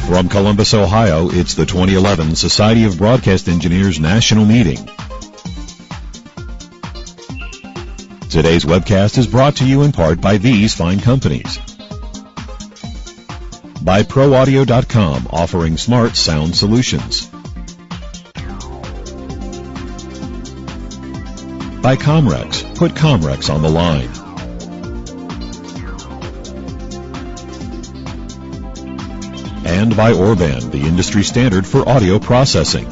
From Columbus, Ohio, it's the 2011 Society of Broadcast Engineers National Meeting. Today's webcast is brought to you in part by these fine companies. By ProAudio.com, offering smart sound solutions. By Comrex, put Comrex on the line. And by Orban, the industry standard for audio processing.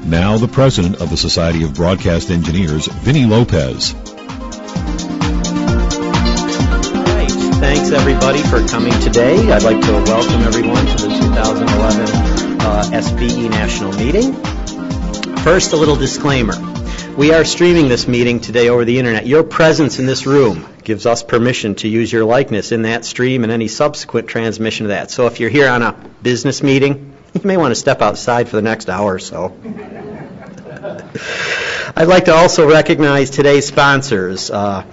Now the President of the Society of Broadcast Engineers, Vinny Lopez. Thanks, everybody, for coming today. I'd like to welcome everyone to the 2011 SBE National Meeting. First, a little disclaimer. We are streaming this meeting today over the Internet. Your presence in this room gives us permission to use your likeness in that stream and any subsequent transmission of that. So if you're here on a business meeting, you may want to step outside for the next hour or so. I'd like to also recognize today's sponsors for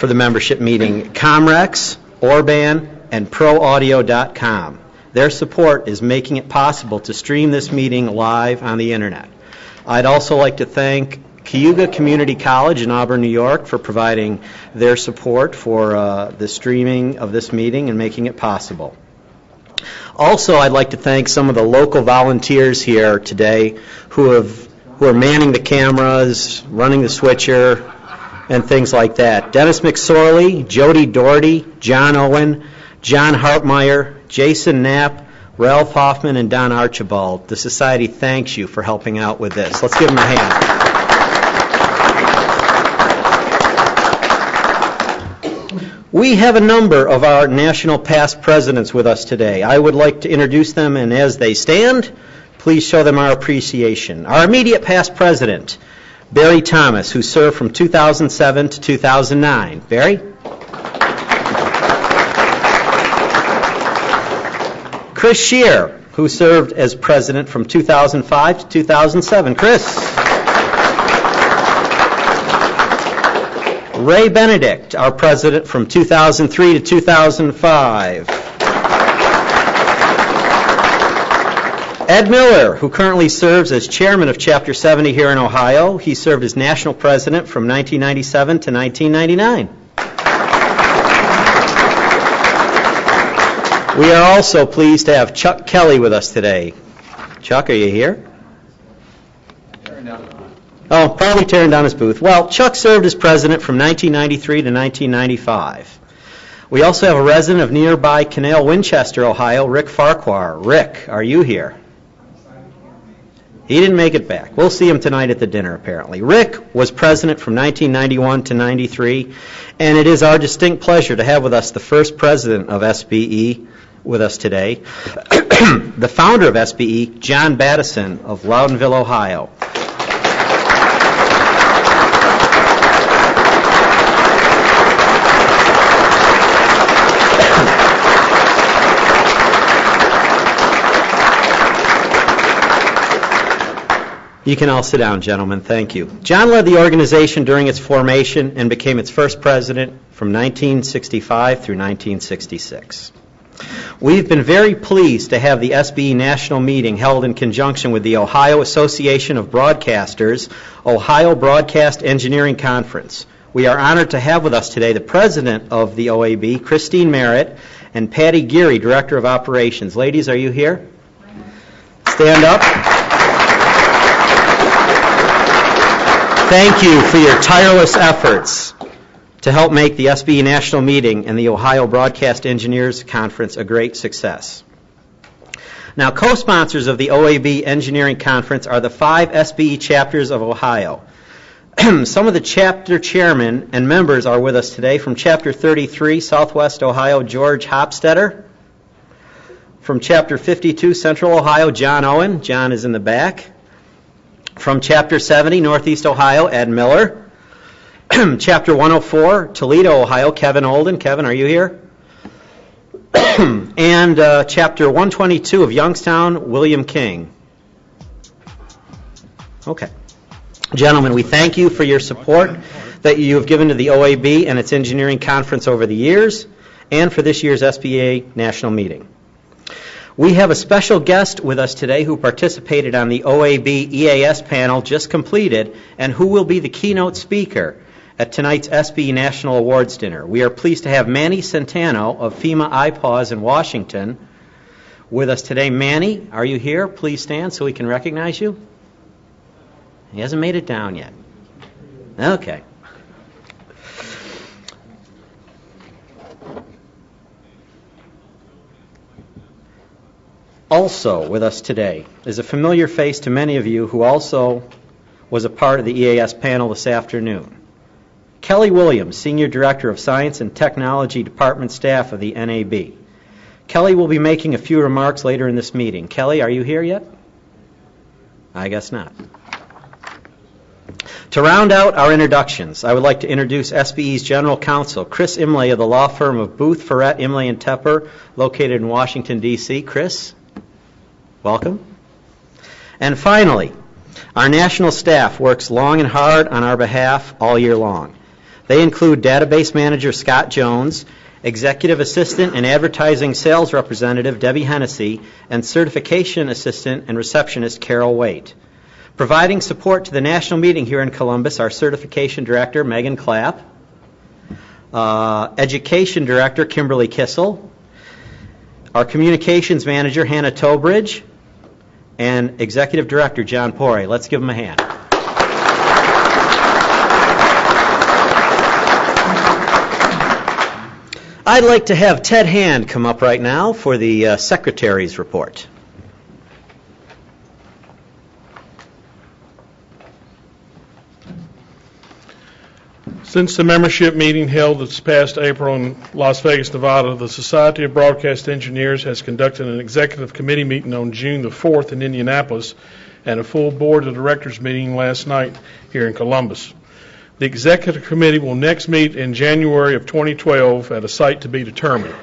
the membership meeting, Comrex, Orban, and ProAudio.com. Their support is making it possible to stream this meeting live on the Internet. I'd also like to thank Cayuga Community College in Auburn, New York, for providing their support for the streaming of this meeting and making it possible. Also, I'd like to thank some of the local volunteers here today who are manning the cameras, running the switcher, and things like that. Dennis McSorley, Jody Doherty, John Owen, John Hartmeyer, Jason Knapp, Ralph Hoffman, and Don Archibald. The Society thanks you for helping out with this. Let's give them a hand. We have a number of our national past presidents with us today. I would like to introduce them, and as they stand, please show them our appreciation. Our immediate past president, Barry Thomas, who served from 2007 to 2009. Barry? Chris Scheer, who served as president from 2005 to 2007. Chris. Ray Benedict, our president from 2003 to 2005. Ed Miller, who currently serves as chairman of Chapter 70 here in Ohio. He served as national president from 1997 to 1999. We are also pleased to have Chuck Kelly with us today. Chuck, are you here? Oh, probably tearing down his booth. Well, Chuck served as president from 1993 to 1995. We also have a resident of nearby Canal, Winchester, Ohio, Rick Farquhar. Rick, are you here? He didn't make it back. We'll see him tonight at the dinner, apparently. Rick was president from 1991 to 93, and it is our distinct pleasure to have with us the first president of SBE with us today, the founder of SBE, John Battison of Loudonville, Ohio. You can all sit down, gentlemen. Thank you. John led the organization during its formation and became its first president from 1965 through 1966. We've been very pleased to have the SBE National Meeting held in conjunction with the Ohio Association of Broadcasters Ohio Broadcast Engineering Conference. We are honored to have with us today the president of the OAB, Christine Merritt, and Patty Geary, director of operations. Ladies, are you here? Stand up. Thank you for your tireless efforts to help make the SBE National Meeting and the Ohio Broadcast Engineers Conference a great success. Now, co-sponsors of the OAB Engineering Conference are the 5 SBE chapters of Ohio. Some of the chapter chairmen and members are with us today. From Chapter 33, Southwest Ohio, George Hopstetter. From Chapter 52, Central Ohio, John Owen. John is in the back. From Chapter 70, Northeast Ohio, Ed Miller. Chapter 104, Toledo, Ohio, Kevin Olden. Kevin, are you here? And Chapter 122 of Youngstown, William King. Okay. Gentlemen, we thank you for your support that you have given to the OAB and its engineering conference over the years. and for this year's SBE National Meeting. We have a special guest with us today who participated on the OAB EAS panel just completed and who will be the keynote speaker at tonight's SBE National Awards Dinner. We are pleased to have Manny Centeno of FEMA iPause in Washington with us today. Manny, are you here? Please stand so we can recognize you. He hasn't made it down yet. Okay. Also with us today is a familiar face to many of you who also was a part of the EAS panel this afternoon. Kelly Williams, Senior Director of Science and Technology Department staff of the NAB. Kelly will be making a few remarks later in this meeting. Kelly, are you here yet? I guess not. To round out our introductions, I would like to introduce SBE's General Counsel, Chris Imlay of the law firm of Booth, Ferret, Imlay & Tepper, located in Washington, D.C. Chris, welcome. And finally, our national staff works long and hard on our behalf all year long. They include Database Manager Scott Jones, Executive Assistant and Advertising Sales Representative Debbie Hennessy, and Certification Assistant and Receptionist Carol Waite. Providing support to the national meeting here in Columbus, our Certification Director Megan Clapp, Education Director Kimberly Kissel, our Communications Manager Hannah Tobridge, and Executive Director John Pori. Let's give them a hand. I'd like to have Ted Hand come up right now for the Secretary's report. Since the membership meeting held this past April in Las Vegas, Nevada, the Society of Broadcast Engineers has conducted an executive committee meeting on June the 4th in Indianapolis and a full board of directors meeting last night here in Columbus. The executive committee will next meet in January of 2012 at a site to be determined.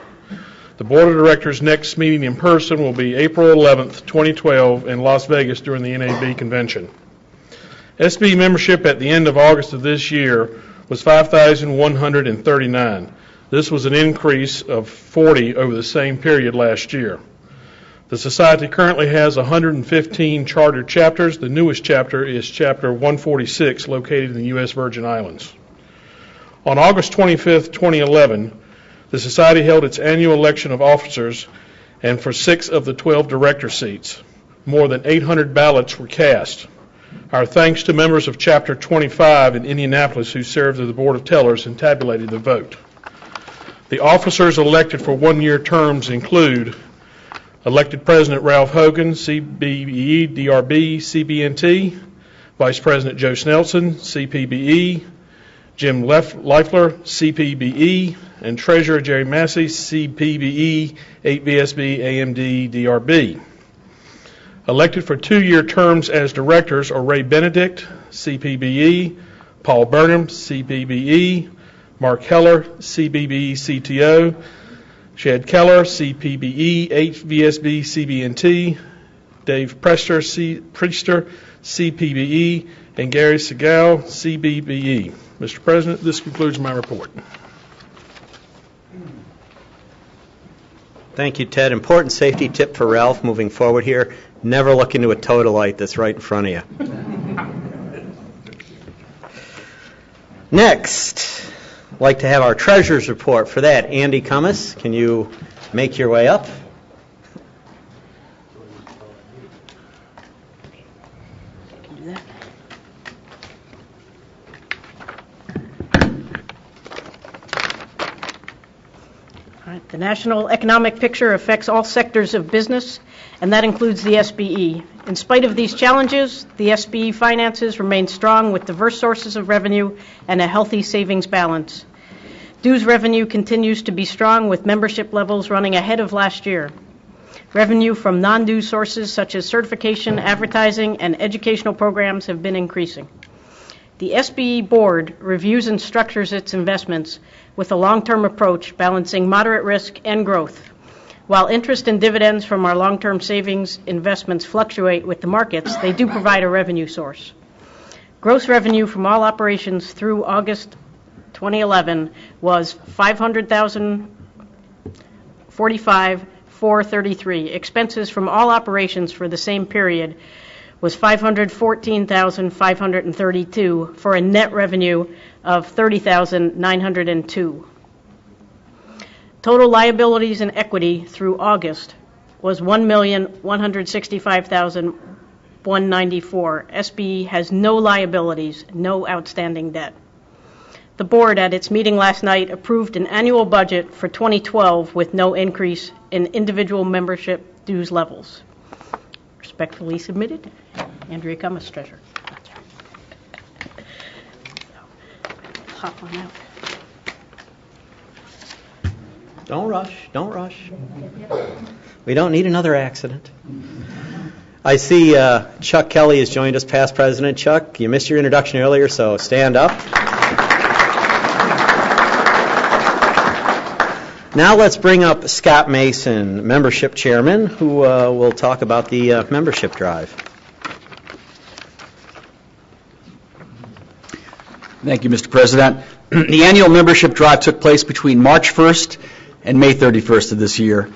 The board of directors' next meeting in person will be April 11th, 2012 in Las Vegas during the NAB convention. SBE membership at the end of August of this year was 5,139. This was an increase of 40 over the same period last year. The Society currently has 115 chartered chapters. The newest chapter is Chapter 146, located in the U.S. Virgin Islands. On August 25th, 2011, the Society held its annual election of officers, and for 6 of the 12 director seats, more than 800 ballots were cast. Our thanks to members of Chapter 25 in Indianapolis who served as the Board of Tellers and tabulated the vote. The officers elected for one-year terms include Elected President Ralph Hogan, CBE, DRB, CBNT, Vice President Joe Snelson, CPBE, Jim Leifler, CPBE, and Treasurer Jerry Massey, CPBE, 8VSB, AMD, DRB. Elected for 2-year terms as directors are Ray Benedict, CPBE, Paul Burnham, CPBE, Mark Heller, CBBE CTO, Chad Keller, CPBE, HVSB, CBNT, Dave Priester, CPBE, and Gary Segal, CBBE. Mr. President, this concludes my report. Thank you, Ted. Important safety tip for Ralph moving forward here. Never look into a total light that's right in front of you. Next, I'd like to have our treasurer's report. For that, Andy Cummis, can you make your way up? The national economic picture affects all sectors of business, and that includes the SBE. In spite of these challenges, the SBE finances remain strong with diverse sources of revenue and a healthy savings balance. Dues revenue continues to be strong with membership levels running ahead of last year. Revenue from non-dues sources such as certification, advertising, and educational programs have been increasing. The SBE board reviews and structures its investments with a long-term approach balancing moderate risk and growth. While interest and dividends from our long-term savings investments fluctuate with the markets, they do provide a revenue source. Gross revenue from all operations through August 2011 was $500,000 $45,433. Expenses from all operations for the same period was $514,532 for a net revenue of $30,902. Total liabilities and equity through August was $1,165,194. SBE has no liabilities, no outstanding debt. The board, at its meeting last night, approved an annual budget for 2012 with no increase in individual membership dues levels. Respectfully submitted, Andrea Cummins, Treasurer. Hop on out. Don't rush, don't rush. We don't need another accident. I see Chuck Kelly has joined us, past president. Chuck, you missed your introduction earlier, so stand up. Now let's bring up Scott Mason, membership chairman, who will talk about the membership drive. Thank you, Mr. President. The annual membership drive took place between March 1st and May 31st of this year.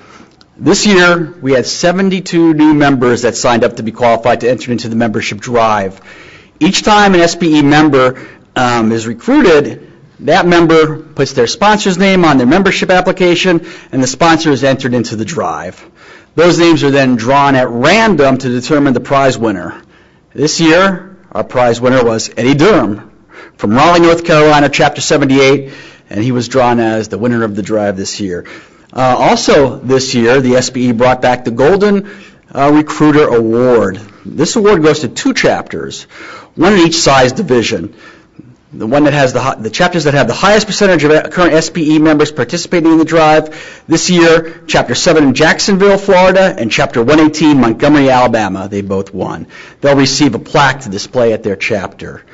This year, we had 72 new members that signed up to be qualified to enter into the membership drive. Each time an SBE member is recruited, that member puts their sponsor's name on their membership application, and the sponsor is entered into the drive. Those names are then drawn at random to determine the prize winner. This year, our prize winner was Eddie Durham from Raleigh, North Carolina, Chapter 78, and he was drawn as the winner of the drive this year. Also this year, the SBE brought back the Golden Recruiter Award. This award goes to 2 chapters, one in each size division. The one that has the chapters that have the highest percentage of current SBE members participating in the drive. This year, Chapter 7 in Jacksonville, Florida, and Chapter 118, Montgomery, Alabama. They both won. They'll receive a plaque to display at their chapter.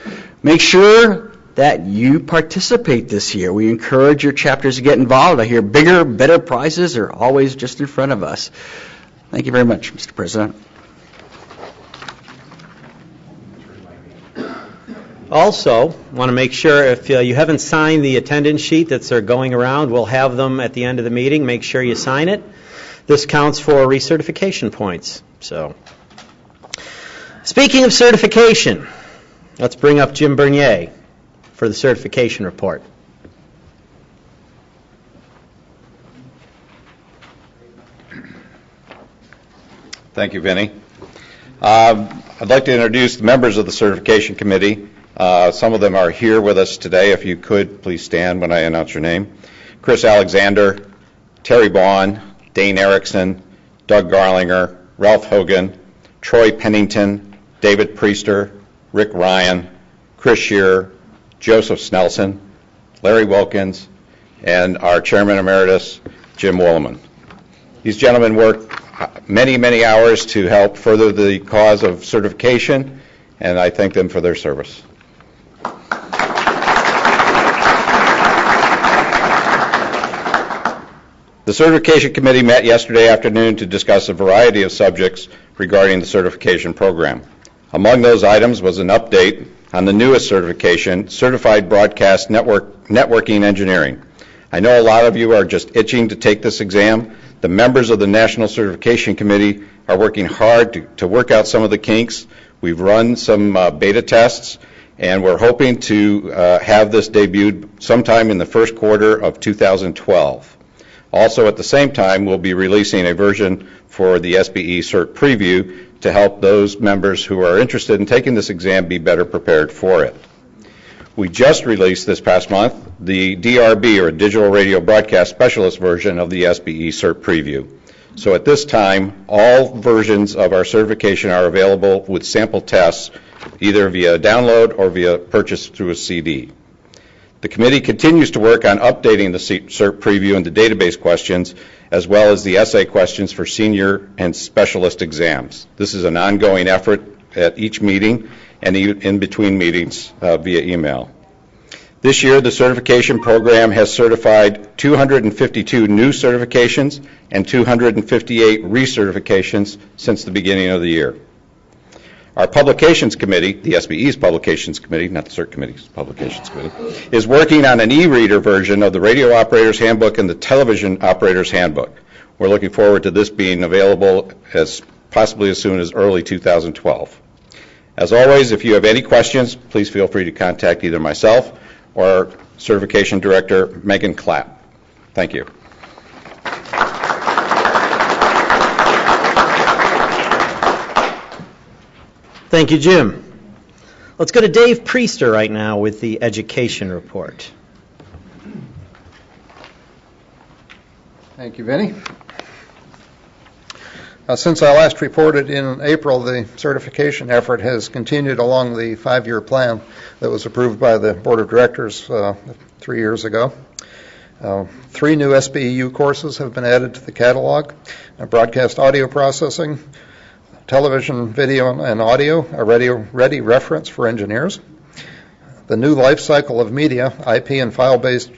Make sure that you participate this year. We encourage your chapters to get involved. I hear bigger, better prizes are always just in front of us. Thank you very much, Mr. President. Also, want to make sure if you haven't signed the attendance sheet that's going around, we'll have them at the end of the meeting. Make sure you sign it. This counts for recertification points. So, speaking of certification, let's bring up Jim Bernier for the certification report. Thank you, Vinny. I'd like to introduce the members of the certification committee. Some of them are here with us today. If you could, please stand when I announce your name. Chris Alexander, Terry Bond, Dane Erickson, Doug Garlinger, Ralph Hogan, Troy Pennington, David Priester, Rick Ryan, Chris Shearer, Joseph Snelson, Larry Wilkins, and our Chairman Emeritus, Jim Wolleman. These gentlemen worked many, many hours to help further the cause of certification, and I thank them for their service. The Certification Committee met yesterday afternoon to discuss a variety of subjects regarding the certification program. Among those items was an update on the newest certification, Certified Broadcast Networking Engineering. I know a lot of you are just itching to take this exam. The members of the National Certification Committee are working hard to work out some of the kinks. We've run some beta tests, and we're hoping to have this debuted sometime in the first quarter of 2012. Also, at the same time, we'll be releasing a version for the SBE CERT preview to help those members who are interested in taking this exam be better prepared for it. We just released this past month the DRB, or Digital Radio Broadcast Specialist version of the SBE CERT preview. So at this time, all versions of our certification are available with sample tests, either via download or via purchase through a CD. The committee continues to work on updating the CERT preview and the database questions, as well as the essay questions for senior and specialist exams. This is an ongoing effort at each meeting and in between meetings via email. This year, the certification program has certified 252 new certifications and 258 recertifications since the beginning of the year. Our Publications Committee, the SBE's Publications Committee, not the CERT Committee's Publications Committee, is working on an e-reader version of the Radio Operator's Handbook and the Television Operator's Handbook. We're looking forward to this being available possibly as soon as early 2012. As always, if you have any questions, please feel free to contact either myself or our Certification Director, Megan Clapp. Thank you. Thank you, Jim. Let's go to Dave Priester right now with the education report. Thank you, Vinny. Since I last reported in April, the certification effort has continued along the 5-year plan that was approved by the Board of Directors 3 years ago. 3 new SBEU courses have been added to the catalog: broadcast audio processing, television, video, and audio, a ready reference for engineers, the new life cycle of media, IP and file-based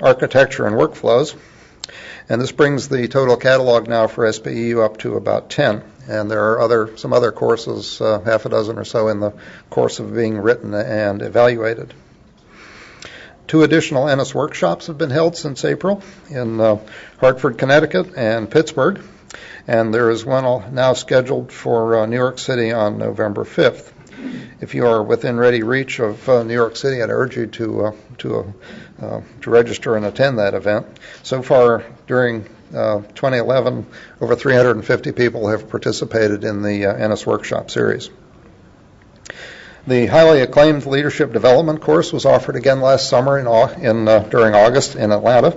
architecture and workflows, and this brings the total catalog now for SBEU up to about 10. And there are some other courses, half a dozen or so, in the course of being written and evaluated. 2 additional Ennis workshops have been held since April in Hartford, Connecticut, and Pittsburgh. And there is one now scheduled for New York City on November 5th. If you are within ready reach of New York City, I'd urge you to register and attend that event. So far, during 2011, over 350 people have participated in the Ennis Workshop Series. The highly acclaimed Leadership Development course was offered again last summer during August in Atlanta.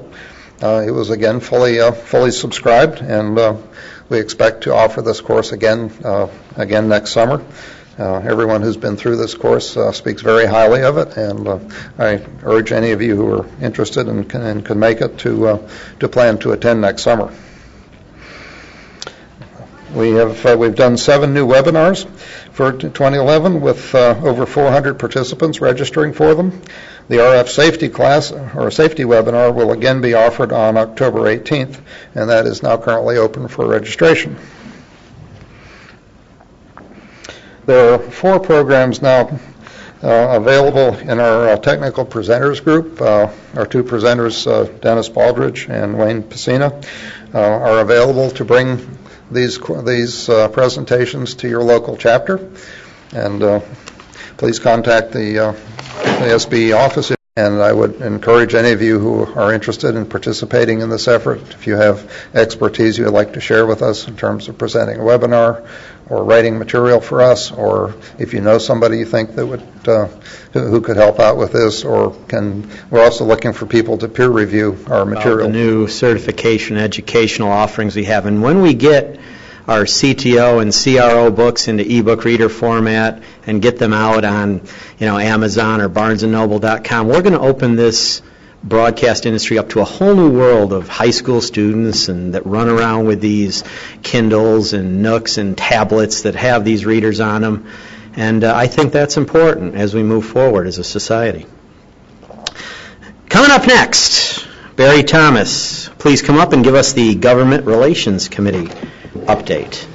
It was again fully subscribed, and we expect to offer this course again next summer. Everyone who's been through this course speaks very highly of it, and I urge any of you who are interested and can make it to plan to attend next summer. We've done 7 new webinars for 2011 with over 400 participants registering for them. The RF safety class or safety webinar will again be offered on October 18th, and that is now currently open for registration. There are 4 programs now available in our technical presenters group. Our 2 presenters, Dennis Baldridge and Wayne Pacina, are available to bring these presentations to your local chapter. And please contact the SBE office. And I would encourage any of you who are interested in participating in this effort, if you have expertise you would like to share with us in terms of presenting a webinar or writing material for us, or if you know somebody you think that would who could help out with this, we're also looking for people to peer review our material. The new certification educational offerings we have, and when we get our CTO and CRO books into ebook reader format and get them out on, Amazon or BarnesandNoble.com, we're going to open this broadcast industry up to a whole new world of high school students and that run around with these Kindles and Nooks and tablets that have these readers on them. And I think that's important as we move forward as a society. Coming up next, Barry Thomas. Please come up and give us the Government Relations Committee update.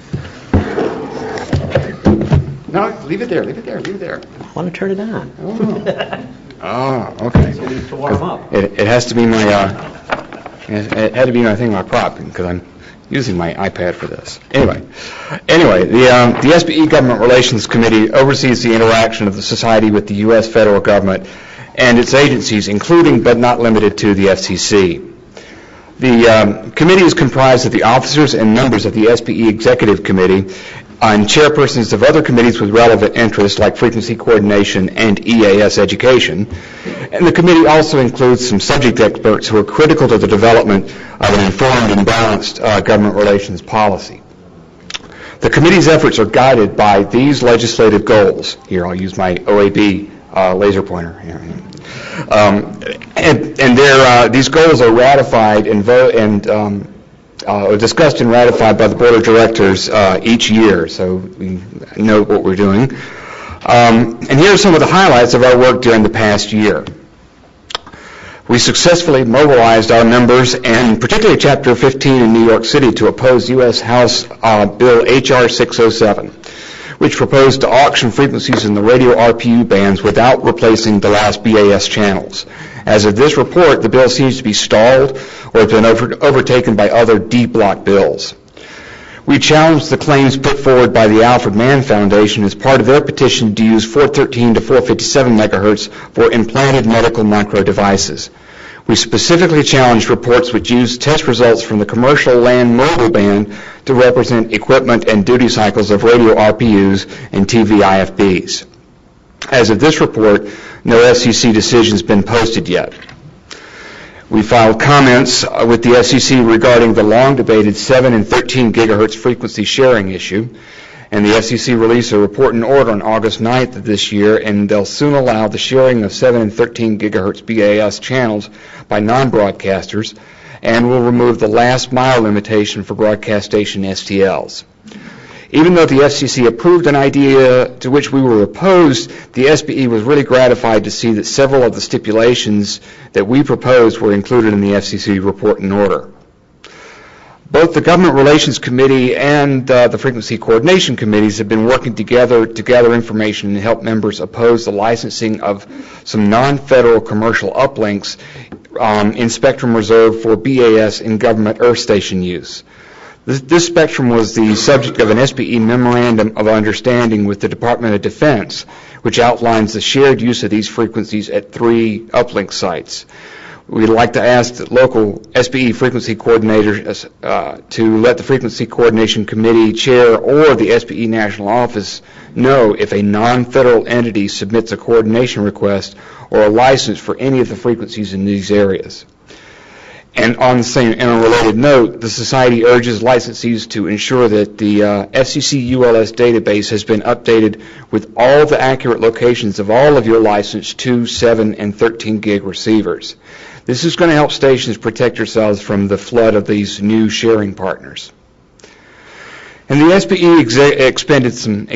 No, leave it there. I want to turn it on. Okay. So we need to warm up. It has to be my, it had to be my prop, because I'm using my iPad for this. Anyway, the SBE Government Relations Committee oversees the interaction of the Society with the U.S. federal government and its agencies, including but not limited to the FCC. The committee is comprised of the officers and members of the SBE Executive Committee and chairpersons of other committees with relevant interests like frequency coordination and EAS education. And the committee also includes some subject experts who are critical to the development of an informed and balanced government relations policy. The committee's efforts are guided by these legislative goals. Here, I'll use my OAB laser pointer here. These goals are ratified and discussed and ratified by the Board of Directors each year, so we know what we're doing. And here are some of the highlights of our work during the past year. We successfully mobilized our members, and particularly Chapter 15 in New York City, to oppose U.S. House Bill H.R. 607, which proposed to auction frequencies in the radio RPU bands without replacing the last BAS channels. As of this report, the bill seems to be stalled or has been overtaken by other D-block bills. We challenged the claims put forward by the Alfred Mann Foundation as part of their petition to use 413 to 457 megahertz for implanted medical micro devices. We specifically challenged reports which use test results from the commercial land mobile band to represent equipment and duty cycles of radio RPUs and TV IFBs. As of this report, no FCC decision has been posted yet. We filed comments with the FCC regarding the long-debated 7 and 13 gigahertz frequency sharing issue, and the FCC released a report and order on August 9th of this year, and they'll soon allow the sharing of 7 and 13 gigahertz BAS channels by non-broadcasters, and will remove the last mile limitation for broadcast station STLs. Even though the FCC approved an idea to which we were opposed, the SBE was really gratified to see that several of the stipulations that we proposed were included in the FCC report and order. Both the Government Relations Committee and the Frequency Coordination Committees have been working together to gather information and help members oppose the licensing of some non-federal commercial uplinks in spectrum reserved for BAS in government earth station use. This spectrum was the subject of an SBE Memorandum of Understanding with the Department of Defense, which outlines the shared use of these frequencies at 3 uplink sites. We'd like to ask the local SBE frequency coordinators to let the Frequency Coordination Committee chair or the SBE National Office know if a non-federal entity submits a coordination request or a license for any of the frequencies in these areas. And on the same, in a related note, the Society urges licensees to ensure that the FCC ULS database has been updated with all the accurate locations of all of your licensed 2, 7, and 13 gig receivers. This is going to help stations protect yourselves from the flood of these new sharing partners. And the SBE expended some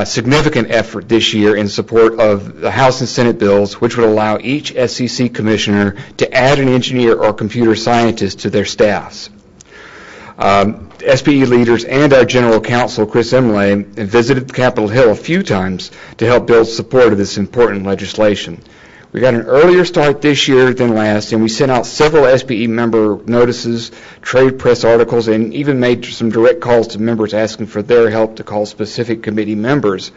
significant effort this year in support of the House and Senate bills, which would allow each FCC commissioner to add an engineer or computer scientist to their staffs. SBE leaders and our General Counsel, Chris Emley, visited Capitol Hill a few times to help build support of this important legislation. We got an earlier start this year than last, and we sent out several SBE member notices, trade press articles, and even made some direct calls to members asking for their help to call specific committee members.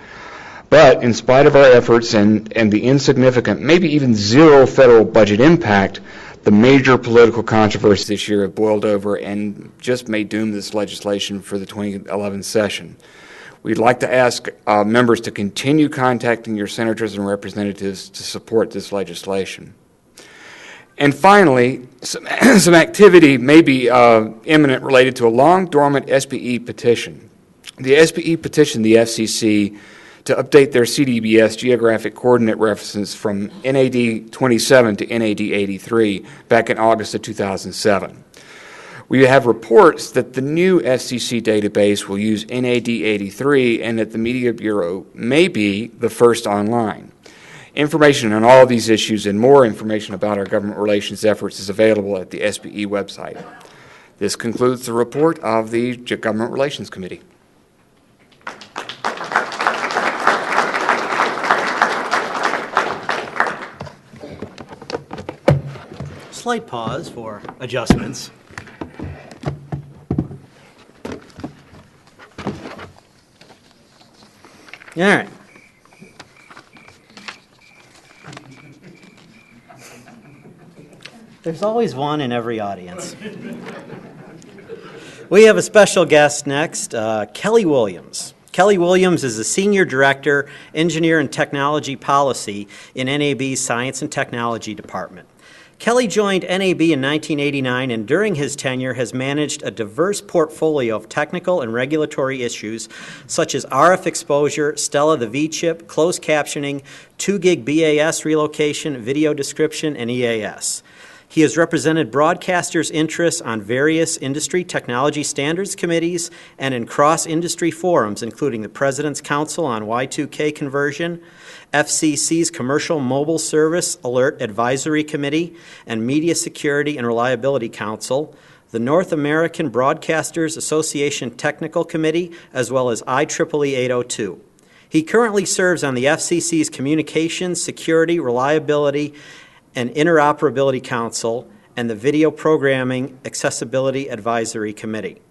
But in spite of our efforts and the insignificant, maybe even zero federal budget impact, the major political controversies this year have boiled over and just may doom this legislation for the 2011 session. We'd like to ask members to continue contacting your senators and representatives to support this legislation. And finally, some activity may be imminent related to a long-dormant SBE petition. The SBE petitioned the FCC to update their CDBS geographic coordinate references from NAD 27 to NAD 83 back in August of 2007. We have reports that the new FCC database will use NAD 83 and that the Media Bureau may be the first online. Information on all of these issues and more information about our government relations efforts is available at the SBE website. This concludes the report of the Government Relations Committee. Slight pause for adjustments. All right. There's always one in every audience. We have a special guest next, Kelly Williams. Kelly Williams is the Senior Director, Engineer and Technology Policy in NAB's Science and Technology Department. Kelly joined NAB in 1989 and during his tenure has managed a diverse portfolio of technical and regulatory issues such as RF exposure, Stella the V-chip, closed captioning, 2 gig BAS relocation, video description, and EAS. He has represented broadcasters' interests on various industry technology standards committees and in cross-industry forums, including the President's Council on Y2K conversion, FCC's Commercial Mobile Service Alert Advisory Committee, and Media Security and Reliability Council, the North American Broadcasters Association Technical Committee, as well as IEEE 802. He currently serves on the FCC's Communications, Security, Reliability, and Interoperability Council and the Video Programming Accessibility Advisory Committee.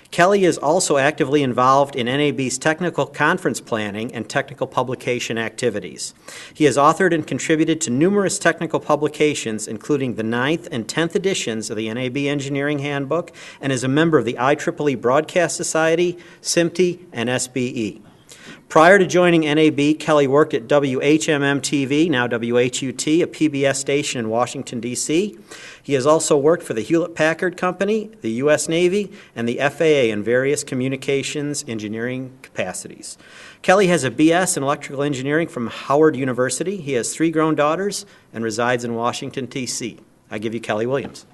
Kelly is also actively involved in NAB's technical conference planning and technical publication activities. He has authored and contributed to numerous technical publications, including the 9th and 10th editions of the NAB Engineering Handbook, and is a member of the IEEE Broadcast Society, SMPTE, and SBE. Prior to joining NAB, Kelly worked at WHMM-TV, now WHUT, a PBS station in Washington, D.C. He has also worked for the Hewlett-Packard Company, the U.S. Navy, and the FAA in various communications engineering capacities. Kelly has a B.S. in electrical engineering from Howard University. He has 3 grown daughters and resides in Washington, D.C. I give you Kelly Williams.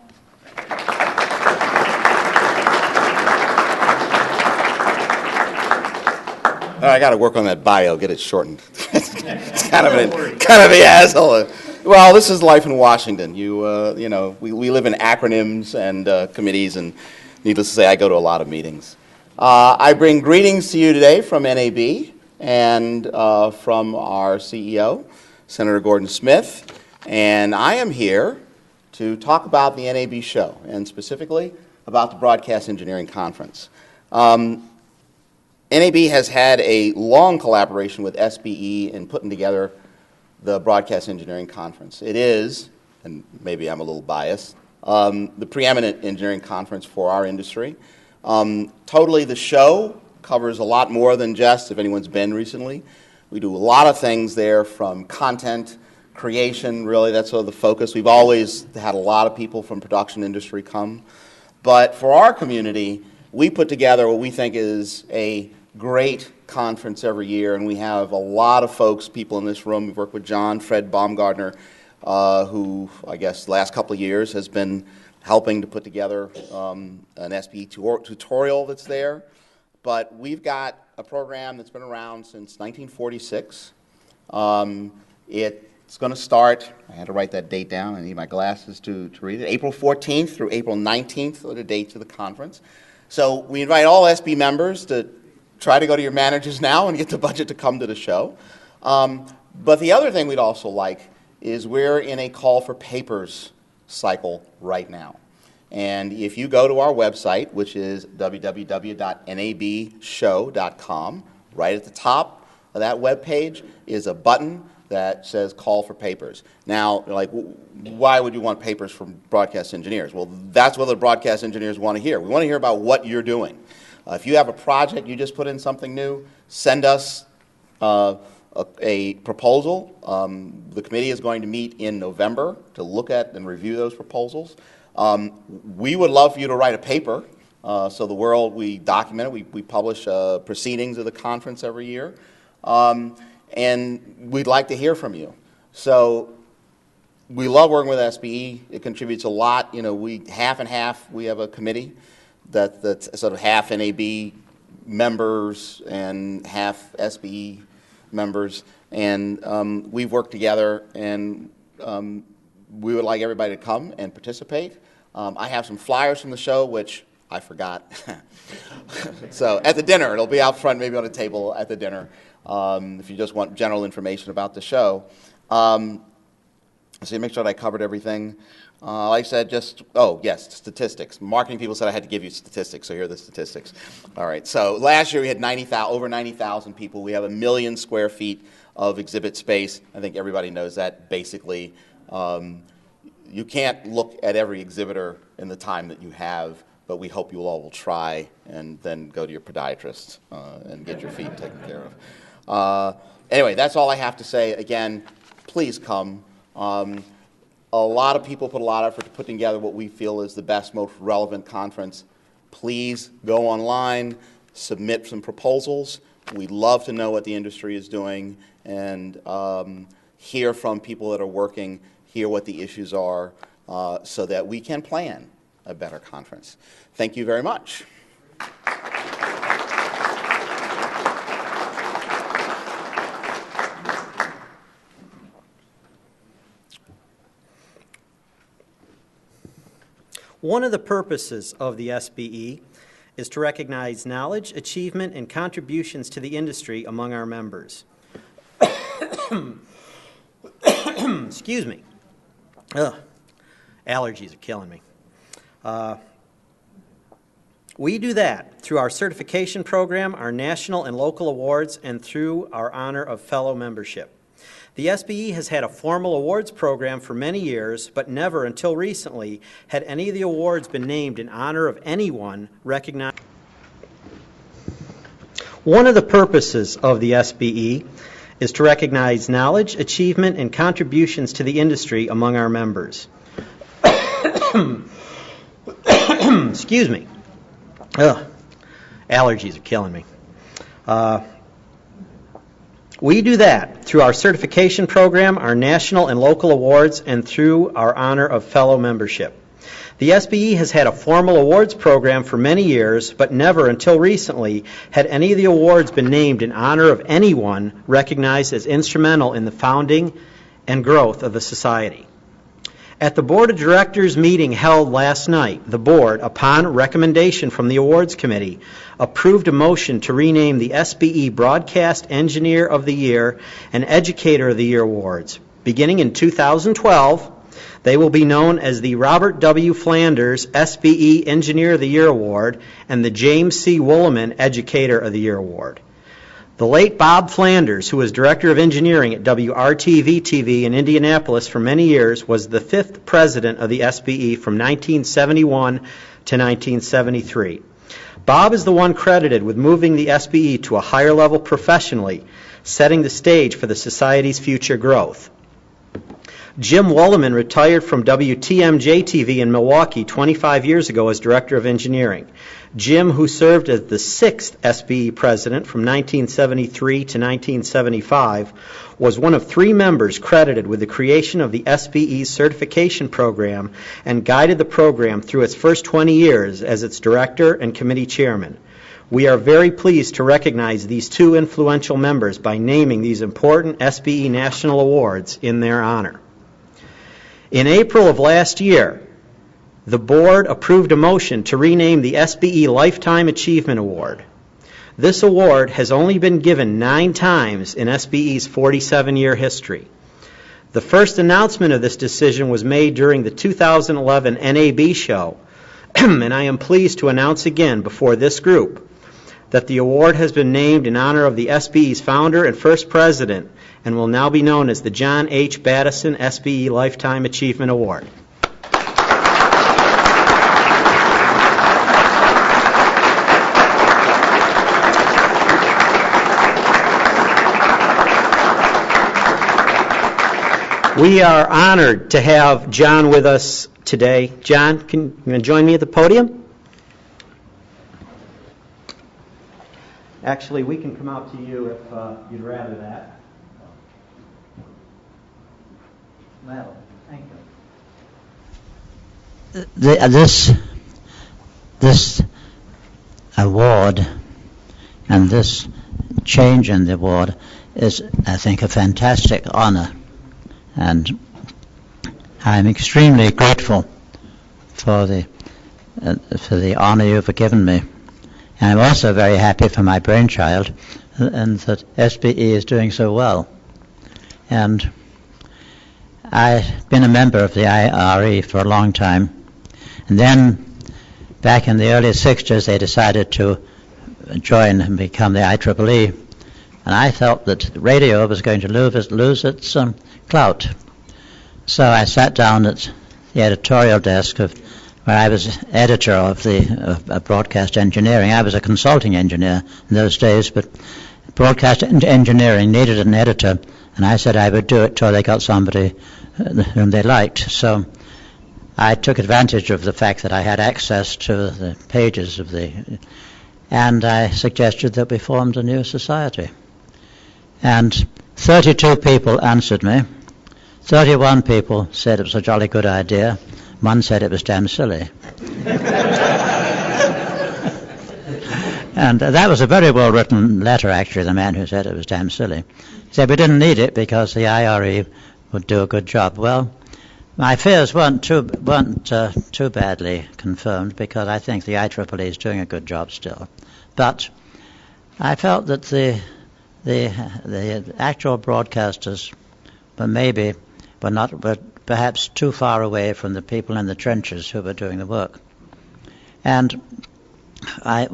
I got to work on that bio, get it shortened. It's kind of the asshole. Well, this is life in Washington. We live in acronyms and committees, and needless to say, I go to a lot of meetings. I bring greetings to you today from NAB and from our CEO, Senator Gordon Smith, and I am here to talk about the NAB show, and specifically about the Broadcast Engineering Conference. NAB has had a long collaboration with SBE in putting together the Broadcast Engineering Conference. It is, and maybe I'm a little biased, the preeminent engineering conference for our industry. Totally, the show covers a lot more than just, if anyone's been recently, we do a lot of things there, from content creation, really, that's sort of the focus. We've always had a lot of people from production industry come. But for our community, we put together what we think is a great conference every year, and we have a lot of folks, people in this room. We've worked with Fred Baumgartner, who I guess the last couple of years has been helping to put together an SBE tutorial that's there. But we've got a program that's been around since 1946. It's going to start, I had to write that date down, I need my glasses to read it, April 14th through April 19th are the dates of the conference. So we invite all SB members to try to go to your managers now and get the budget to come to the show. But the other thing we'd also like is we're in a call for papers cycle right now. And if you go to our website, which is www.nabshow.com, right at the top of that webpage is a button that says call for papers. Now, like, why would you want papers from broadcast engineers? Well, that's what the broadcast engineers want to hear. We want to hear about what you're doing. If you have a project, you just put in something new, send us a proposal. The committee is going to meet in November to look at and review those proposals. We would love for you to write a paper. So the world, we document it. We publish proceedings of the conference every year. And we'd like to hear from you. So we love working with SBE. It contributes a lot. We half and half. We have a committee that's sort of half NAB members and half SBE members. And we've worked together, and we would like everybody to come and participate. I have some flyers from the show, which I forgot. So at the dinner, it'll be out front, maybe on a table at the dinner, if you just want general information about the show. So make sure that I covered everything. Like I said, yes, statistics. Marketing people said I had to give you statistics, so here are the statistics. All right, so last year we had over 90,000 people. We have 1 million square feet of exhibit space. I think everybody knows that. Basically, you can't look at every exhibitor in the time that you have, but we hope you all will try and then go to your podiatrist and get your feet taken care of. Anyway, that's all I have to say. Again, please come. A lot of people put a lot of effort to put together what we feel is the best, most relevant conference. Please go online, submit some proposals. We'd love to know what the industry is doing and hear from people that are working, hear what the issues are, so that we can plan a better conference. Thank you very much. One of the purposes of the SBE is to recognize knowledge, achievement, and contributions to the industry among our members. Excuse me. Ugh. Allergies are killing me. We do that through our certification program, our national and local awards, and through our honor of fellow membership. The SBE has had a formal awards program for many years, but never until recently had any of the awards been named in honor of anyone recognized. One of the purposes of the SBE is to recognize knowledge, achievement, and contributions to the industry among our members. Excuse me. Ugh. Allergies are killing me. We do that through our certification program, our national and local awards, and through our honor of fellow membership. The SBE has had a formal awards program for many years, but never until recently had any of the awards been named in honor of anyone recognized as instrumental in the founding and growth of the society. At the Board of Directors meeting held last night, the Board, upon recommendation from the Awards Committee, approved a motion to rename the SBE Broadcast Engineer of the Year and Educator of the Year Awards. Beginning in 2012, they will be known as the Robert W. Flanders SBE Engineer of the Year Award and the James C. Woolman Educator of the Year Award. The late Bob Flanders, who was Director of Engineering at WRTV-TV in Indianapolis for many years, was the 5th president of the SBE from 1971 to 1973. Bob is the one credited with moving the SBE to a higher level professionally, setting the stage for the Society's future growth. Jim Wolleman retired from WTMJ-TV in Milwaukee 25 years ago as Director of Engineering. Jim, who served as the 6th SBE president from 1973 to 1975, was one of 3 members credited with the creation of the SBE certification program and guided the program through its first 20 years as its director and committee chairman. We are very pleased to recognize these 2 influential members by naming these important SBE national awards in their honor. In April of last year, the Board approved a motion to rename the SBE Lifetime Achievement Award. This award has only been given 9 times in SBE's 47-year history. The first announcement of this decision was made during the 2011 NAB show, and I am pleased to announce again before this group that the award has been named in honor of the SBE's founder and first president and will now be known as the John H. Battison SBE Lifetime Achievement Award. We are honored to have John with us today. John, can you join me at the podium? Actually, we can come out to you if you'd rather that. Well, thank you. This award and this change in the award is, I think, a fantastic honor. And I'm extremely grateful for the honor you've given me. And I'm also very happy for my brainchild and that SBE is doing so well. And I've been a member of the IRE for a long time. And then back in the early 60s, they decided to join and become the IEEE. And I felt that radio was going to lose its clout. So I sat down at the editorial desk where I was editor of broadcast engineering. I was a consulting engineer in those days, but broadcast engineering needed an editor, and I said I would do it till they got somebody whom they liked. So I took advantage of the fact that I had access to the pages and I suggested that we formed a new society. And 32 people answered me. 31 people said it was a jolly good idea. One said it was damn silly. And that was a very well-written letter, actually, the man who said it was damn silly. He said we didn't need it because the IRE would do a good job. Well, My fears weren't too badly confirmed because I think the IEEE is doing a good job still. But I felt that the actual broadcasters were perhaps too far away from the people in the trenches who were doing the work. And I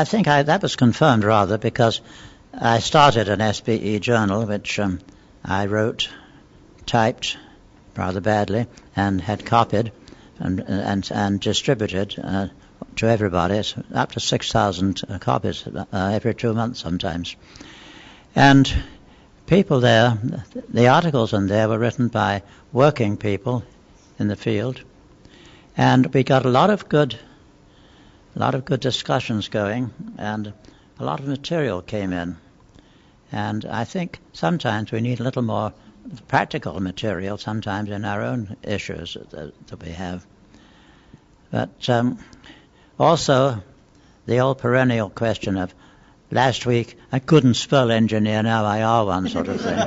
think that was confirmed rather because I started an SBE journal which I wrote, typed rather badly, and had copied and distributed to everybody. It's up to 6,000 copies every 2 months sometimes. And people there, the articles in there were written by working people in the field, and we got a lot of good discussions going, and a lot of material came in. And I think sometimes we need a little more practical material sometimes in our own issues that we have. But also the old perennial question of last week I couldn't spell engineer, now I are one sort of thing.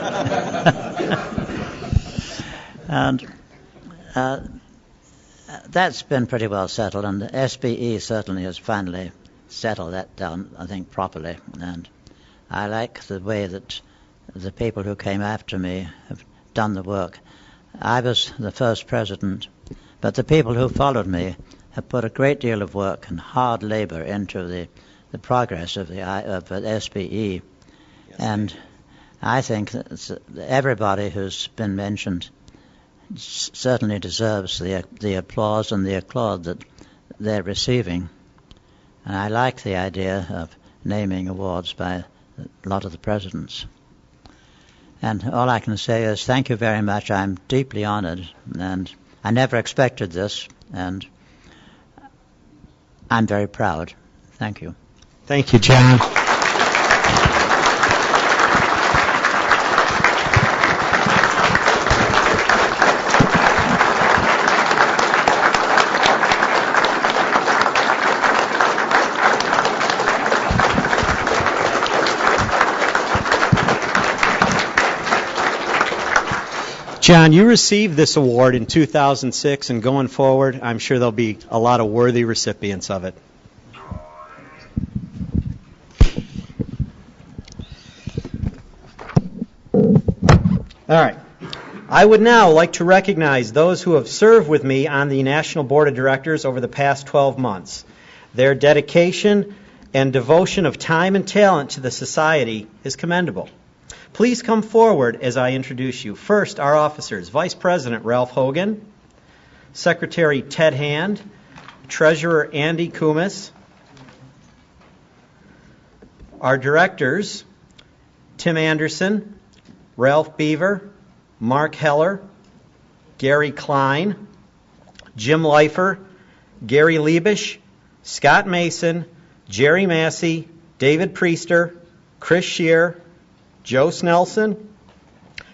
And that's been pretty well settled, and the SBE certainly has finally settled that down, I think, properly. And I like the way that the people who came after me have done the work. I was the first president, but the people who followed me have put a great deal of work and hard labor into the progress of the SBE. Yes. And I think that everybody who's been mentioned certainly deserves the applause and the applaud that they're receiving. And I like the idea of naming awards by a lot of the presidents. And all I can say is thank you very much. I'm deeply honored, and I never expected this, and I'm very proud. Thank you. Thank you, John. John, you received this award in 2006, and going forward, I'm sure there'll be a lot of worthy recipients of it. All right. I would now like to recognize those who have served with me on the National Board of Directors over the past 12 months. Their dedication and devotion of time and talent to the Society is commendable. Please come forward as I introduce you. First, our officers, Vice President Ralph Hogan, Secretary Ted Hand, Treasurer Andy Kumis, our directors, Tim Anderson, Ralph Beaver, Mark Heller, Gary Klein, Jim Leifer, Gary Liebisch, Scott Mason, Jerry Massey, David Priester, Chris Scheer, Joe Snelson,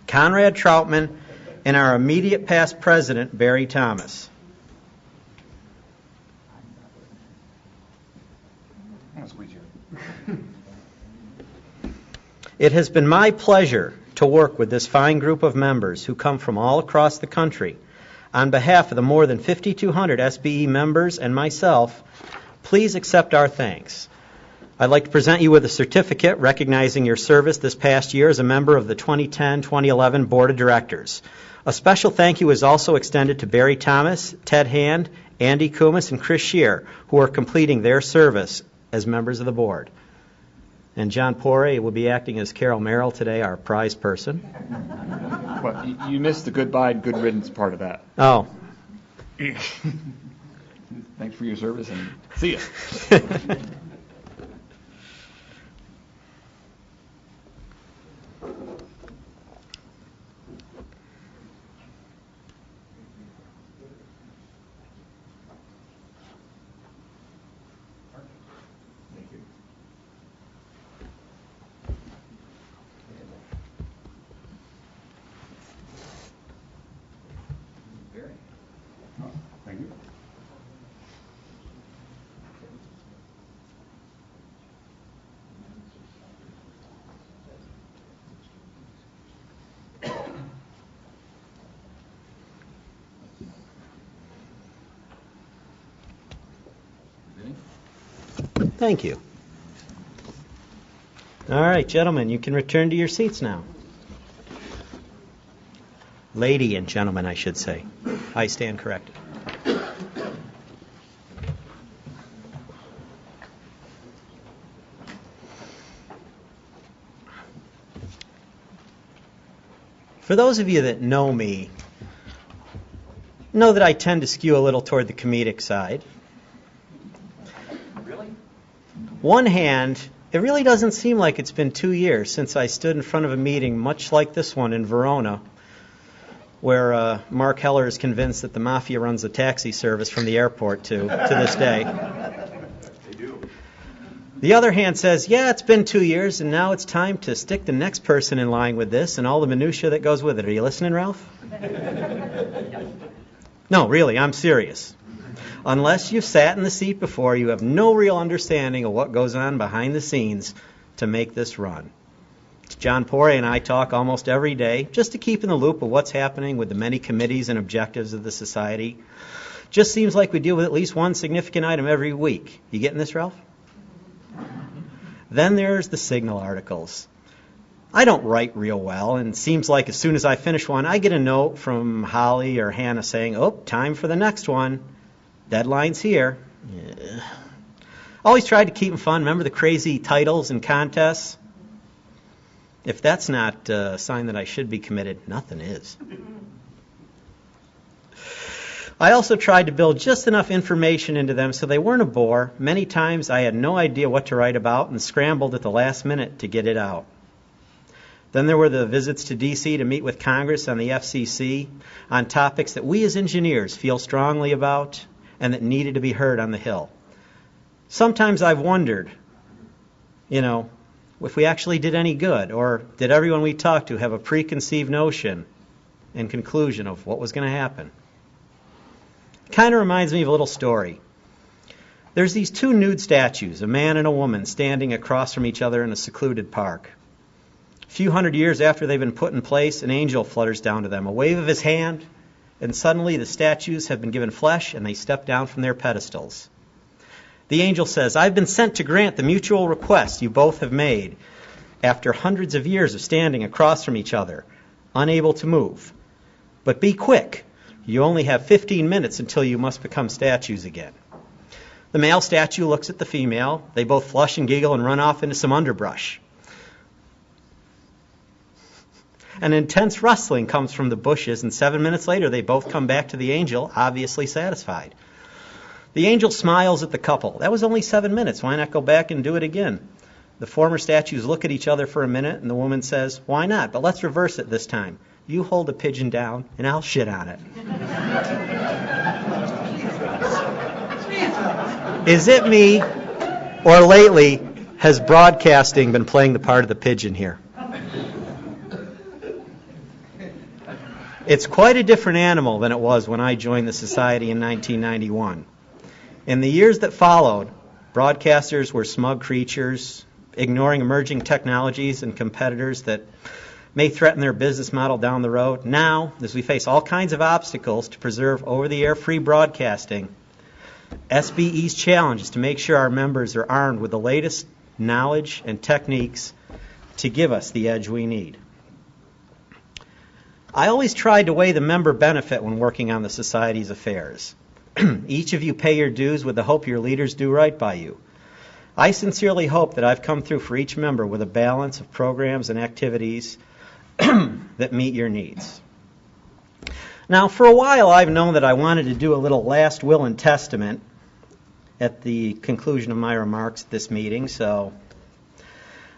Conrad Troutman, and our immediate past president, Barry Thomas. It has been my pleasure to work with this fine group of members who come from all across the country. On behalf of the more than 5,200 SBE members and myself, please accept our thanks. I'd like to present you with a certificate recognizing your service this past year as a member of the 2010-2011 Board of Directors. A special thank you is also extended to Barry Thomas, Ted Hand, Andy Kumis, and Chris Scheer, who are completing their service as members of the board. And John Porey will be acting as Carol Merrill today, our prize person. Well, you missed the goodbye and good riddance part of that. Oh. Thanks for your service, and see ya. Thank you. All right, gentlemen, you can return to your seats now. Lady and gentlemen, I should say. I stand corrected. For those of you that know me, know that I tend to skew a little toward the comedic side. Really? One hand, it really doesn't seem like it's been 2 years since I stood in front of a meeting much like this one in Verona, where Mark Heller is convinced that the mafia runs the taxi service from the airport to this day. They do. The other hand says, yeah, it's been 2 years, and now it's time to stick the next person in line with this and all the minutia that goes with it. Are you listening, Ralph? No, really, I'm serious. Unless you've sat in the seat before, you have no real understanding of what goes on behind the scenes to make this run. John Poirier and I talk almost every day just to keep in the loop of what's happening with the many committees and objectives of the society. Just seems like we deal with at least one significant item every week. You getting this, Ralph? Then there's the Signal articles. I don't write real well, and it seems like as soon as I finish one, I get a note from Holly or Hannah saying, oh, time for the next one. Deadline's here. Yeah. Always tried to keep them fun. Remember the crazy titles and contests? If that's not a sign that I should be committed, nothing is. I also tried to build just enough information into them so they weren't a bore. Many times I had no idea what to write about and scrambled at the last minute to get it out. Then there were the visits to D.C. to meet with Congress on the FCC on topics that we as engineers feel strongly about and that needed to be heard on the Hill. Sometimes I've wondered, if we actually did any good, or did everyone we talked to have a preconceived notion and conclusion of what was going to happen. Kind of reminds me of a little story. There's these two nude statues, a man and a woman, standing across from each other in a secluded park. A few hundred years after they've been put in place, an angel flutters down to them, a wave of his hand, and suddenly the statues have been given flesh and they step down from their pedestals. The angel says, I've been sent to grant the mutual request you both have made after hundreds of years of standing across from each other, unable to move. But be quick. You only have 15 minutes until you must become statues again. The male statue looks at the female. They both flush and giggle and run off into some underbrush. An intense rustling comes from the bushes, and 7 minutes later they both come back to the angel, obviously satisfied. The angel smiles at the couple. That was only 7 minutes. Why not go back and do it again? The former statues look at each other for a minute, and the woman says, why not? But let's reverse it this time. You hold the pigeon down, and I'll shit on it. Is it me, or lately, has broadcasting been playing the part of the pigeon here? It's quite a different animal than it was when I joined the society in 1991. In the years that followed, broadcasters were smug creatures, ignoring emerging technologies and competitors that may threaten their business model down the road. Now, as we face all kinds of obstacles to preserve over-the-air free broadcasting, SBE's challenge is to make sure our members are armed with the latest knowledge and techniques to give us the edge we need. I always tried to weigh the member benefit when working on the Society's affairs. Each of you pay your dues with the hope your leaders do right by you. I sincerely hope that I've come through for each member with a balance of programs and activities that meet your needs. Now, for a while, I've known that I wanted to do a little last will and testament at the conclusion of my remarks at this meeting, so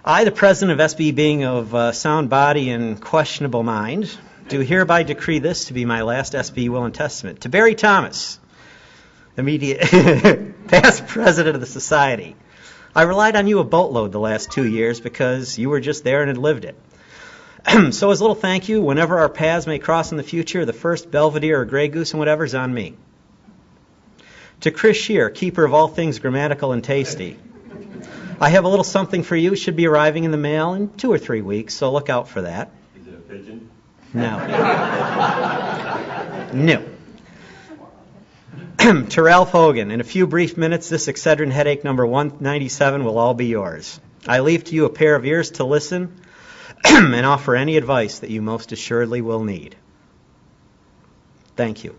I, the president of SBE, being of sound body and questionable mind, do hereby decree this to be my last SBE will and testament. To Barry Thomas, immediate past president of the society, I relied on you a boatload the last 2 years because you were just there and had lived it. So as a little thank you, whenever our paths may cross in the future, the first Belvedere or Grey Goose and whatever is on me. To Chris Shear, keeper of all things grammatical and tasty, I have a little something for you. It should be arriving in the mail in 2 or 3 weeks, so look out for that. Is it a pigeon? No. No. To Ralph Hogan, in a few brief minutes, this Excedrin headache number 197 will all be yours. I leave to you a pair of ears to listen and offer any advice that you most assuredly will need. Thank you.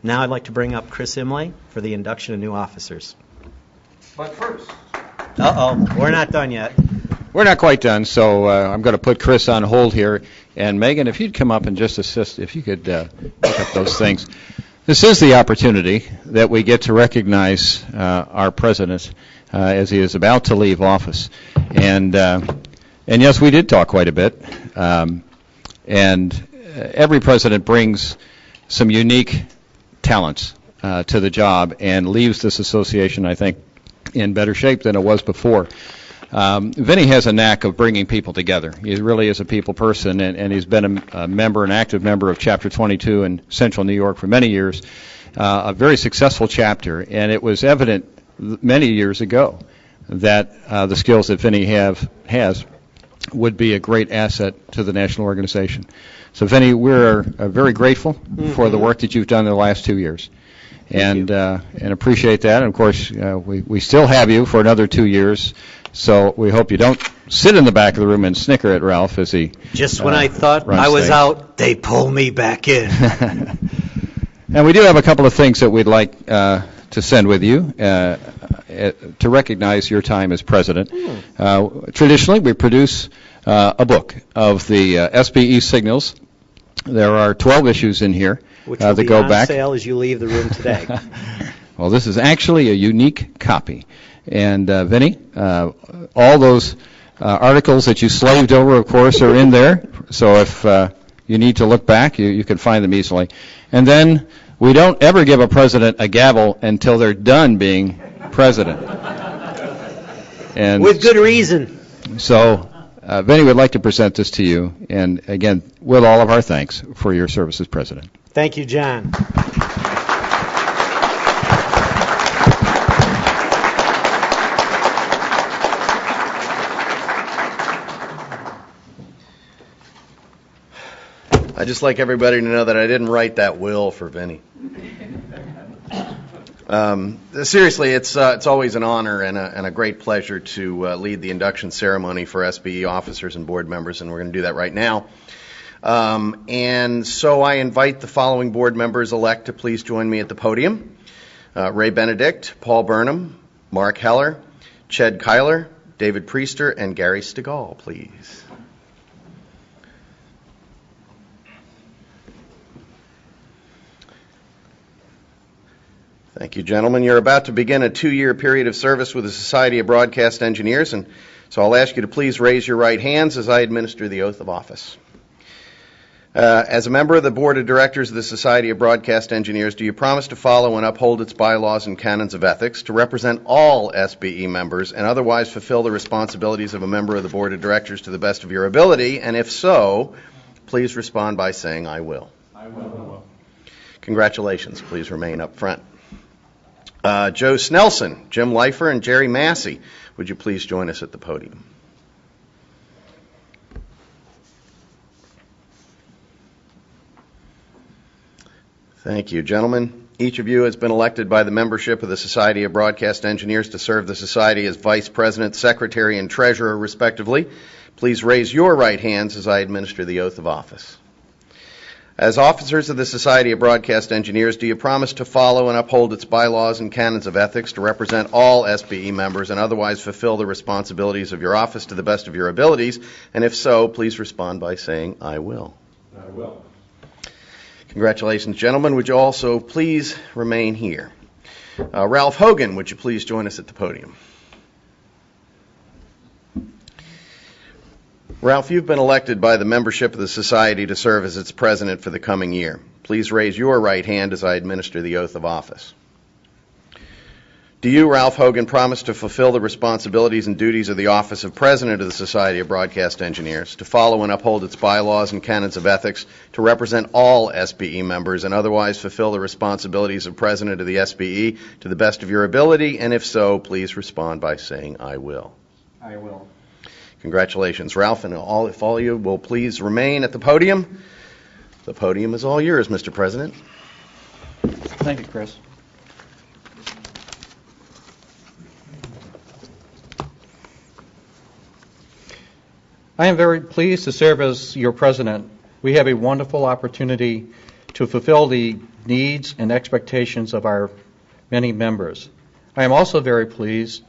Now I'd like to bring up Chris Imlay for the induction of new officers. But first, we're not done yet. We're not quite done, so I'm going to put Chris on hold here. And Megan, if you'd come up and just assist, if you could pick up those things. This is the opportunity that we get to recognize our president as he is about to leave office. And yes, we did talk quite a bit. And every president brings some unique talents to the job and leaves this association, I think, in better shape than it was before. Vinny has a knack of bringing people together. He really is a people person, and he's been a member, an active member of Chapter 22 in Central New York for many years, a very successful chapter, and it was evident many years ago that the skills that Vinny has would be a great asset to the national organization. So, Vinny, we're very grateful for the work that you've done in the last 2 years. And appreciate that. And, of course, we still have you for another 2 years, so we hope you don't sit in the back of the room and snicker at Ralph as he Just when I thought I was out, they pull me back in. And we do have a couple of things that we'd like to send with you to recognize your time as president. Traditionally, we produce a book of the SBE signals. There are 12 issues in here. Which will that be go on back. sale as you leave the room today. Well, this is actually a unique copy. And, Vinny, all those articles that you slaved over, of course, are in there. So if you need to look back, you can find them easily. And then we don't ever give a president a gavel until they're done being president. And with good reason. So, Vinny would like to present this to you. And, again, with all of our thanks for your service as president. Thank you, John. I'd just like everybody to know that I didn't write that will for Vinny. Seriously, it's always an honor and a great pleasure to lead the induction ceremony for SBE officers and board members, and we're going to do that right now. And so I invite the following board members-elect to please join me at the podium. Ray Benedict, Paul Burnham, Mark Heller, Ched Kyler, David Priester, and Gary Stegall, please. Thank you, gentlemen. You're about to begin a 2-year period of service with the Society of Broadcast Engineers, and so I'll ask you to please raise your right hands as I administer the oath of office. As a member of the Board of Directors of the Society of Broadcast Engineers, do you promise to follow and uphold its bylaws and canons of ethics, to represent all SBE members, and otherwise fulfill the responsibilities of a member of the Board of Directors to the best of your ability? And if so, please respond by saying, I will. I will. Congratulations. Please remain up front. Joe Snelson, Jim Leifer, and Jerry Massey, would you please join us at the podium? Thank you, gentlemen. Each of you has been elected by the membership of the Society of Broadcast Engineers to serve the Society as Vice President, Secretary, and Treasurer, respectively. Please raise your right hands as I administer the oath of office. As officers of the Society of Broadcast Engineers, do you promise to follow and uphold its bylaws and canons of ethics, to represent all SBE members, and otherwise fulfill the responsibilities of your office to the best of your abilities? And if so, please respond by saying, I will. I will. Congratulations, gentlemen. Would you also please remain here? Ralph Hogan, would you please join us at the podium? Ralph, you've been elected by the membership of the Society to serve as its president for the coming year. Please raise your right hand as I administer the oath of office. Do you, Ralph Hogan, promise to fulfill the responsibilities and duties of the office of President of the Society of Broadcast Engineers, to follow and uphold its bylaws and canons of ethics, to represent all SBE members, and otherwise fulfill the responsibilities of President of the SBE to the best of your ability? And if so, please respond by saying, I will. I will. Congratulations, Ralph, and if all of you will please remain at the podium. The podium is all yours, Mr. President. Thank you, Chris. I am very pleased to serve as your president. We have a wonderful opportunity to fulfill the needs and expectations of our many members. I am also very pleased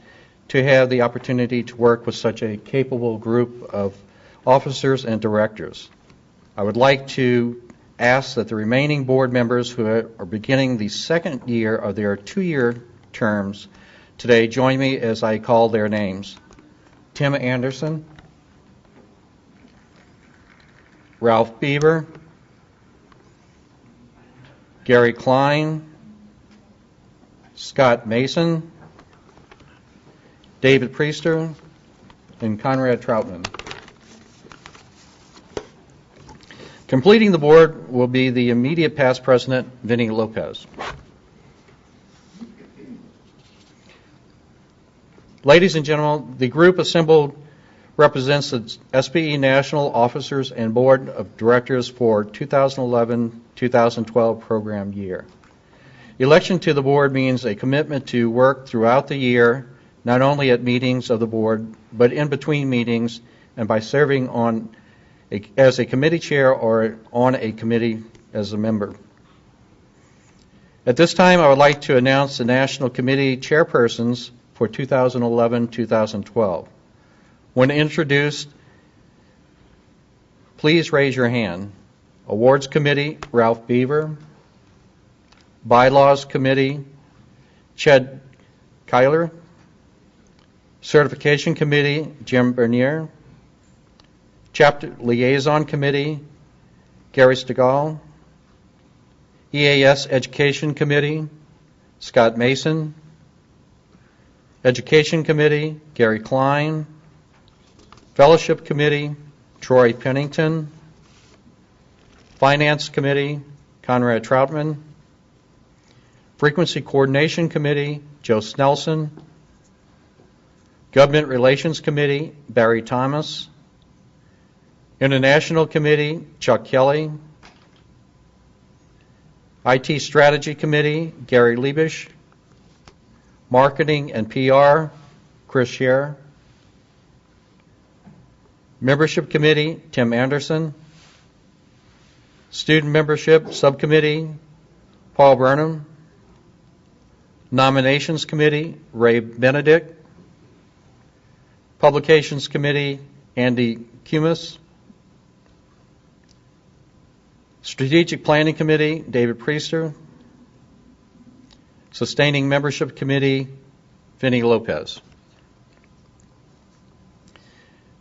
to have the opportunity to work with such a capable group of officers and directors. I would like to ask that the remaining board members who are beginning the second year of their 2-year terms today join me as I call their names. Tim Anderson, Ralph Beaver, Gary Klein, Scott Mason, David Priester, and Conrad Troutman. Completing the board will be the immediate past president, Vinny Lopez. Ladies and gentlemen, the group assembled represents the SBE National Officers and Board of Directors for 2011-2012 program year. Election to the board means a commitment to work throughout the year, not only at meetings of the board, but in between meetings and by serving as a committee chair or on a committee as a member. At this time, I would like to announce the National Committee chairpersons for 2011-2012. When introduced, please raise your hand. Awards Committee, Ralph Beaver. Bylaws Committee, Ched Kyler. Certification Committee, Jim Bernier. Chapter Liaison Committee, Gary Stegall. EAS Education Committee, Scott Mason. Education Committee, Gary Klein. Fellowship Committee, Troy Pennington. Finance Committee, Conrad Troutman. Frequency Coordination Committee, Joe Snelson. Government Relations Committee, Barry Thomas. International Committee, Chuck Kelly. IT Strategy Committee, Gary Liebisch. Marketing and PR, Chris Scher. Membership Committee, Tim Anderson. Student Membership Subcommittee, Paul Burnham. Nominations Committee, Ray Benedict. Publications Committee, Andy Cumis. Strategic Planning Committee, David Priester. Sustaining Membership Committee, Vinny Lopez.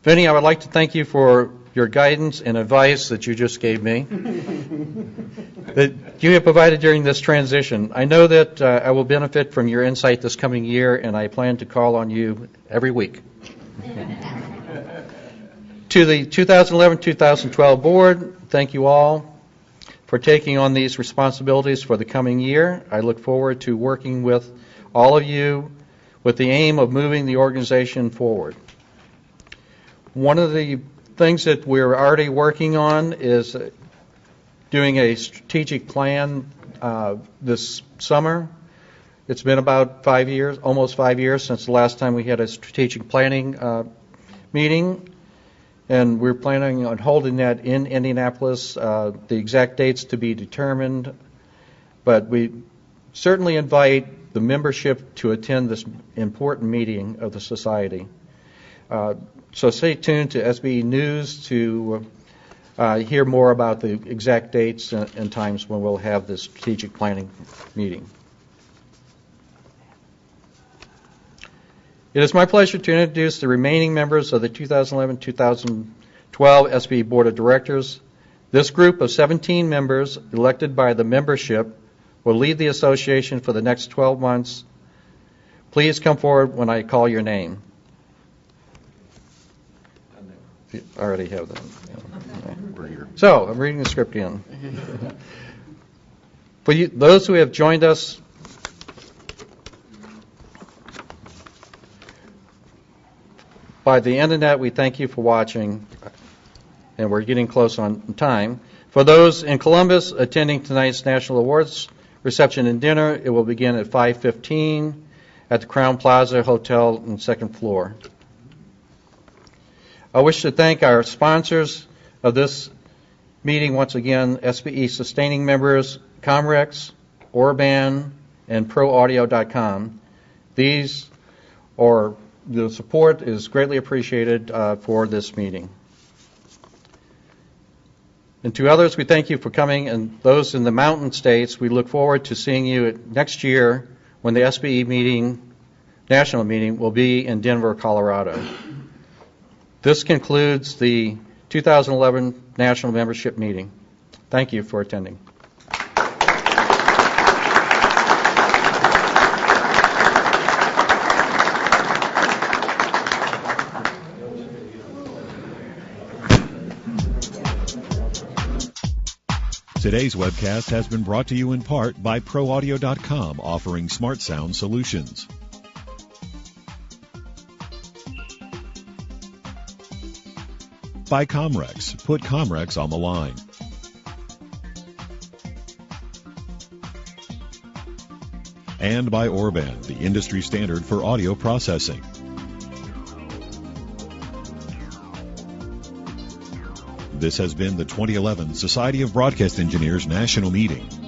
Vinny, I would like to thank you for your guidance and advice that you just gave me, that you have provided during this transition. I know that I will benefit from your insight this coming year, and I plan to call on you every week. To the 2011-2012 board, thank you all for taking on these responsibilities for the coming year. I look forward to working with all of you with the aim of moving the organization forward. One of the things that we're already working on is doing a strategic plan this summer. It's been about 5 years, almost 5 years, since the last time we had a strategic planning meeting, and we're planning on holding that in Indianapolis. The exact dates to be determined, but we certainly invite the membership to attend this important meeting of the society. So stay tuned to SBE News to hear more about the exact dates and times when we'll have this strategic planning meeting. It is my pleasure to introduce the remaining members of the 2011-2012 SBE Board of Directors. This group of 17 members elected by the membership will lead the association for the next 12 months. Please come forward when I call your name. I already have that. So, I'm reading the script again. For you, those who have joined us by the internet, we thank you for watching, and we're getting close on time. For those in Columbus attending tonight's National Awards reception and dinner, it will begin at 5:15 at the Crown Plaza Hotel on the second floor. I wish to thank our sponsors of this meeting once again, SBE sustaining members, Comrex, Orban, and ProAudio.com. These or the support is greatly appreciated for this meeting. And to others, we thank you for coming, and those in the mountain states, we look forward to seeing you next year when the SBE meeting, national meeting, will be in Denver, Colorado. This concludes the 2011 National Membership Meeting. Thank you for attending. Today's webcast has been brought to you in part by ProAudio.com, offering smart sound solutions. By Comrex, put Comrex on the line. And by Orban, the industry standard for audio processing. This has been the 2011 Society of Broadcast Engineers National Meeting.